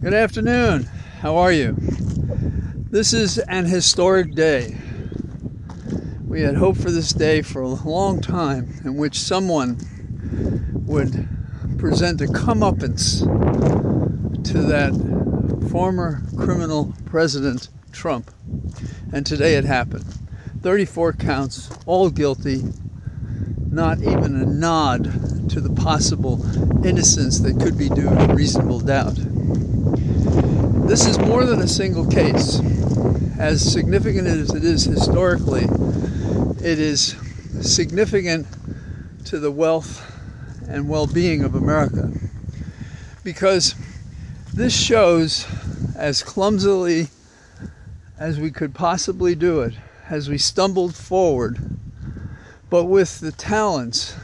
Good afternoon. How are you? This is an historic day. We had hoped for this day for a long time, in which someone would present a comeuppance to that former criminal President Trump. And today it happened. 34 counts, all guilty, not even a nod to the possible innocence that could be due to reasonable doubt. This is more than a single case. As significant as it is historically, it is significant to the wealth and well-being of America. Because this shows, as clumsily as we could possibly do it, as we stumbled forward, but with the talents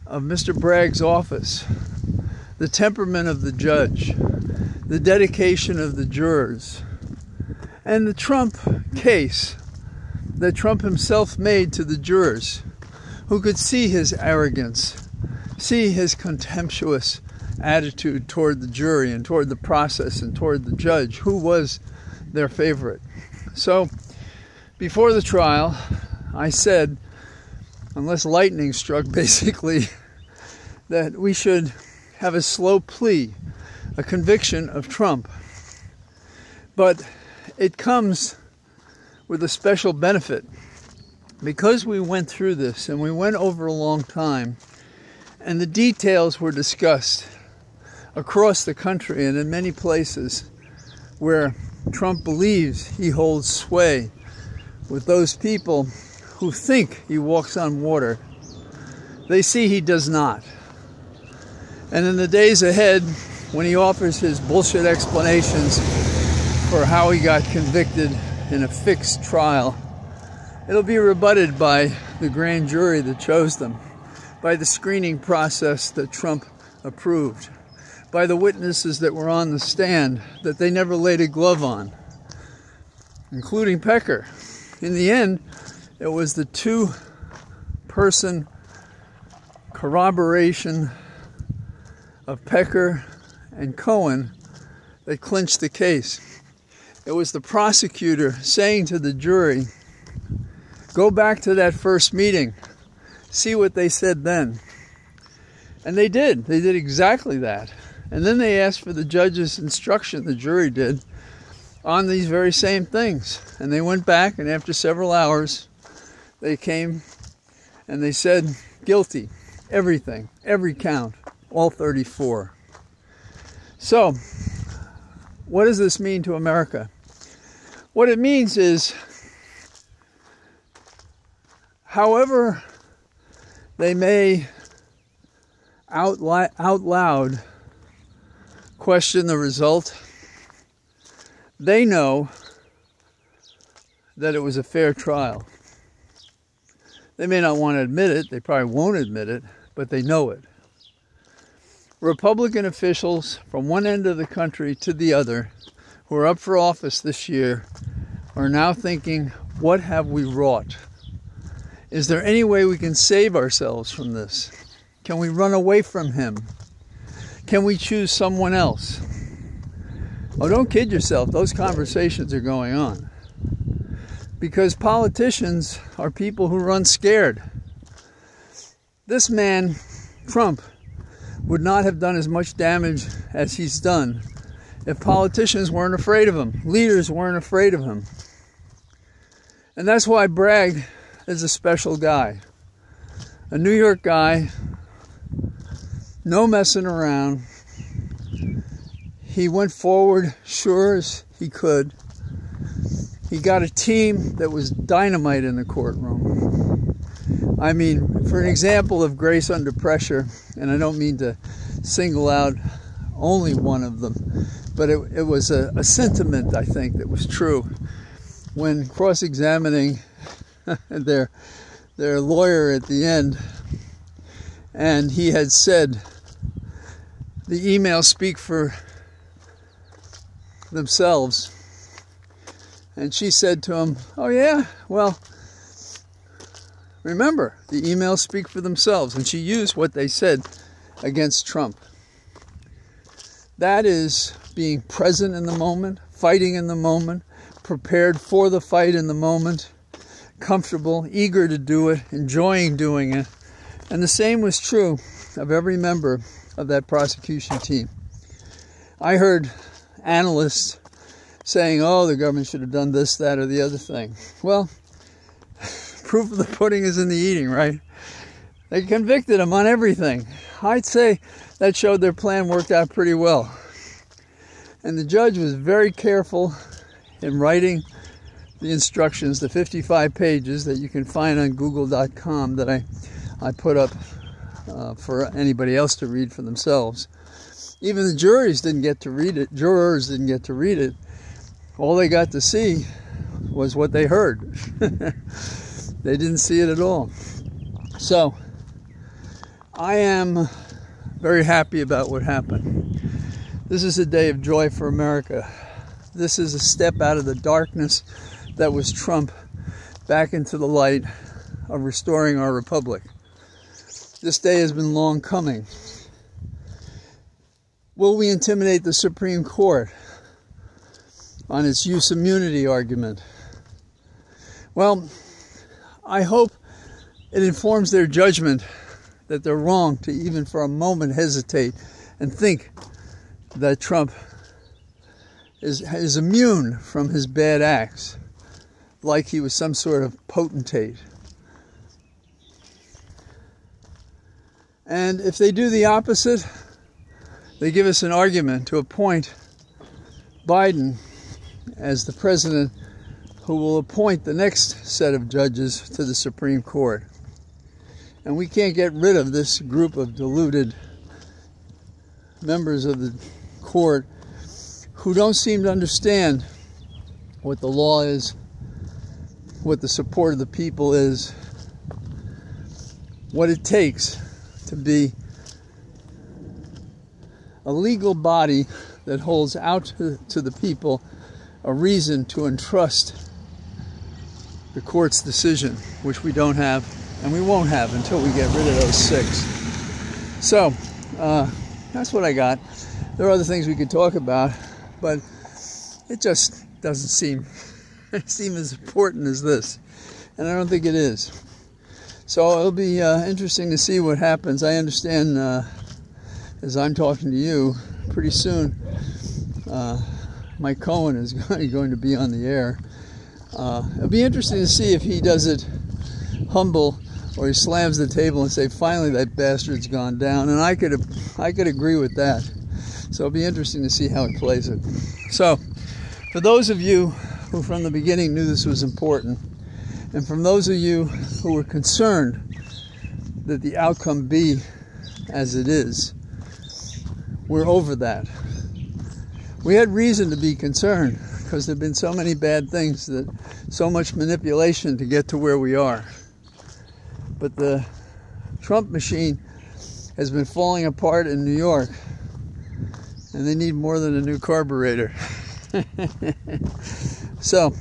of Mr. Bragg's office, the temperament of the judge, the dedication of the jurors, and the Trump case that Trump himself made to the jurors, who could see his arrogance, see his contemptuous attitude toward the jury and toward the process and toward the judge, who was their favorite. So, before the trial, I said, unless lightning struck basically, that we should have a slow plea, a conviction of Trump. But it comes with a special benefit. Because we went through this and we went over a long time, and the details were discussed across the country and in many places where Trump believes he holds sway with those people who think he walks on water, they see he does not. And in the days ahead, when he offers his bullshit explanations for how he got convicted in a fixed trial, it'll be rebutted by the grand jury that chose them, by the screening process that Trump approved, by the witnesses that were on the stand that they never laid a glove on, including Pecker. In the end, it was the two-person corroboration of Pecker and Cohen that clinched the case. It was the prosecutor saying to the jury, go back to that first meeting, see what they said then. And they did. They did exactly that. And then they asked for the judge's instruction, the jury did, on these very same things. And they went back, and after several hours, they came and they said, guilty, everything, every count, all 34. So, what does this mean to America? What it means is, however they may out loud question the result, they know that it was a fair trial. They may not want to admit it, they probably won't admit it, but they know it. Republican officials from one end of the country to the other who are up for office this year are now thinking, what have we wrought? Is there any way we can save ourselves from this? Can we run away from him? Can we choose someone else? Oh, don't kid yourself. Those conversations are going on. Because politicians are people who run scared. This man, Trump, would not have done as much damage as he's done if politicians weren't afraid of him, leaders weren't afraid of him. And that's why Bragg is a special guy. A New York guy, no messing around. He went forward sure as he could. He got a team that was dynamite in the courtroom. I mean, for an example of grace under pressure, and I don't mean to single out only one of them, but it was a sentiment, I think, that was true. When cross-examining their lawyer at the end, and he had said, the emails speak for themselves. And she said to him, oh yeah, well, remember, the emails speak for themselves. And she used what they said against Trump. That is being present in the moment, fighting in the moment, prepared for the fight in the moment, comfortable, eager to do it, enjoying doing it. And the same was true of every member of that prosecution team. I heard analysts saying, oh, the government should have done this, that, or the other thing. Well, proof of the pudding is in the eating, right? They convicted him on everything. I'd say that showed their plan worked out pretty well. And the judge was very careful in writing the instructions, the 55 pages that you can find on google.com that I put up for anybody else to read for themselves. Even the jurors didn't get to read it. All they got to see was what they heard. They didn't see it at all. So, I am very happy about what happened. This is a day of joy for America. This is a step out of the darkness that was Trump back into the light of restoring our republic. This day has been long coming. Will we intimidate the Supreme Court on its use immunity argument? Well, I hope it informs their judgment that they're wrong to even for a moment hesitate and think that Trump is immune from his bad acts, like he was some sort of potentate. And if they do the opposite, they give us an argument to appoint Biden as the president who will appoint the next set of judges to the Supreme Court. And we can't get rid of this group of deluded members of the court who don't seem to understand what the law is, what the support of the people is, what it takes to be a legal body that holds out to the people a reason to entrust the court's decision, which we don't have and we won't have until we get rid of those 6. So, that's what I got. There are other things we could talk about, but it just doesn't seem as important as this, and I don't think it is. So it'll be interesting to see what happens. I understand, as I'm talking to you, pretty soon Mike Cohen is going to be on the air. It'll be interesting to see if he does it humble or he slams the table and say, finally that bastard's gone down. And I could agree with that. So it'll be interesting to see how he plays it. So for those of you who from the beginning knew this was important, and from those of you who were concerned that the outcome be as it is, we're over that. We had reason to be concerned because there have been so many bad things, that so much manipulation to get to where we are. But the Trump machine has been falling apart in New York, and they need more than a new carburetor. So,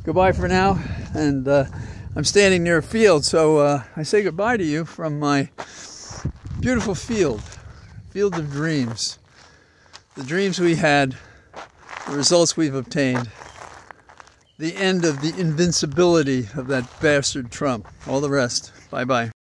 goodbye for now, and I'm standing near a field, so I say goodbye to you from my beautiful field of dreams. The dreams we had, the results we've obtained, the end of the invincibility of that bastard Trump. All the rest. Bye-bye.